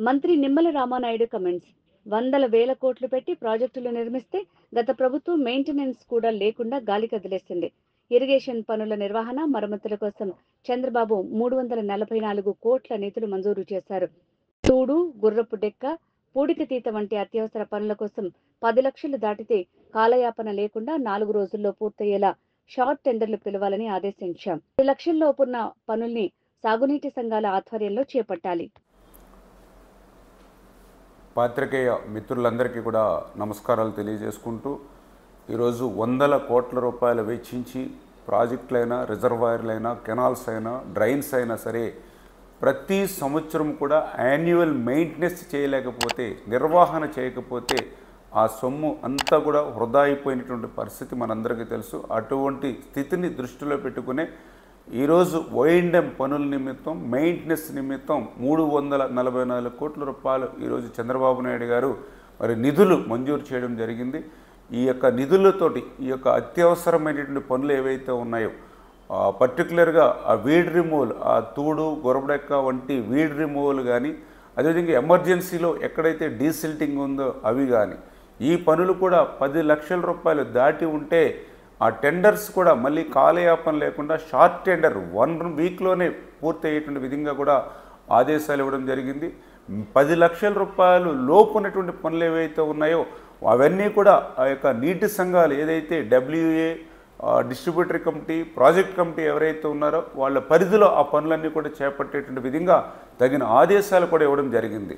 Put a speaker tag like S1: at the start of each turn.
S1: మంత్రి నిమ్మల రామానాయుడు కమెంట్స్. వందల వేల కోట్లు పెట్టి ప్రాజెక్టులు నిర్మిస్తే గత ప్రభుత్వం మెయింటెనెన్స్ కూడా లేకుండా గాలి కదిలేసింది. ఇరిగేషన్ పనుల నిర్వహణ, మరమ్మతుల కోసం చంద్రబాబు 344 కోట్ల నిధులు మంజూరు చేశారు. తూడు, గుర్రపు డెక్క, పూడికతీత వంటి అత్యవసర పనుల కోసం 10 లక్షలు దాటితే కాలయాపన లేకుండా 4 రోజుల్లో పూర్తయ్యేలా షార్ట్ టెండర్లు పిలవాలని ఆదేశించాం. 10 లక్షల్లోపున్న పనుల్ని సాగునీటి సంఘాల ఆధ్వర్యంలో చేపట్టాలి.
S2: పాత్రికేయ మిత్రులందరికీ కూడా నమస్కారాలు తెలియజేసుకుంటూ ఈరోజు వందల కోట్ల రూపాయలు వెచ్చించి ప్రాజెక్టులైనా, రిజర్వాయర్లైనా, కెనాల్స్ అయినా, డ్రైన్స్ అయినా సరే ప్రతి సంవత్సరం కూడా యాన్యువల్ మెయింటెనెన్స్ చేయలేకపోతే, నిర్వహణ చేయకపోతే ఆ సొమ్ము అంతా కూడా వృధా అయిపోయినటువంటి పరిస్థితి మనందరికీ తెలుసు. అటువంటి స్థితిని దృష్టిలో పెట్టుకునే ఈరోజు ఓఎండ్ఎం పనుల నిమిత్తం, మెయింటెనెన్స్ నిమిత్తం 344 కోట్ల రూపాయలు ఈరోజు చంద్రబాబు నాయుడు గారు మరి నిధులు మంజూరు చేయడం జరిగింది. ఈ యొక్క నిధులతోటి ఈ యొక్క అత్యవసరమైనటువంటి పనులు ఏవైతే ఉన్నాయో, పర్టికులర్గా ఆ వీడ్ రిమూవల్, ఆ తూడు, గొరబడెక్క వంటి వీడ్ రిమూవల్ కానీ, అదేవిధంగా ఎమర్జెన్సీలో ఎక్కడైతే డీసిల్టింగ్ ఉందో అవి కానీ, ఈ పనులు కూడా 10 లక్షల రూపాయలు దాటి ఉంటే ఆ టెండర్స్ కూడా మళ్ళీ కాలయాపన లేకుండా షార్ట్ టెండర్ 1 వీక్లోనే పూర్తి అయ్యేటువంటి విధంగా కూడా ఆదేశాలు ఇవ్వడం జరిగింది. 10 లక్షల రూపాయలు లోపు ఉన్నటువంటి పనులు ఏవైతే ఉన్నాయో అవన్నీ కూడా ఆ యొక్క నీటి సంఘాలు ఏదైతే WA, distributary committee, project committee ఎవరైతే ఉన్నారో వాళ్ళ పరిధిలో ఆ పనులన్నీ కూడా చేపట్టేటువంటి విధంగా తగిన ఆదేశాలు కూడా ఇవ్వడం జరిగింది.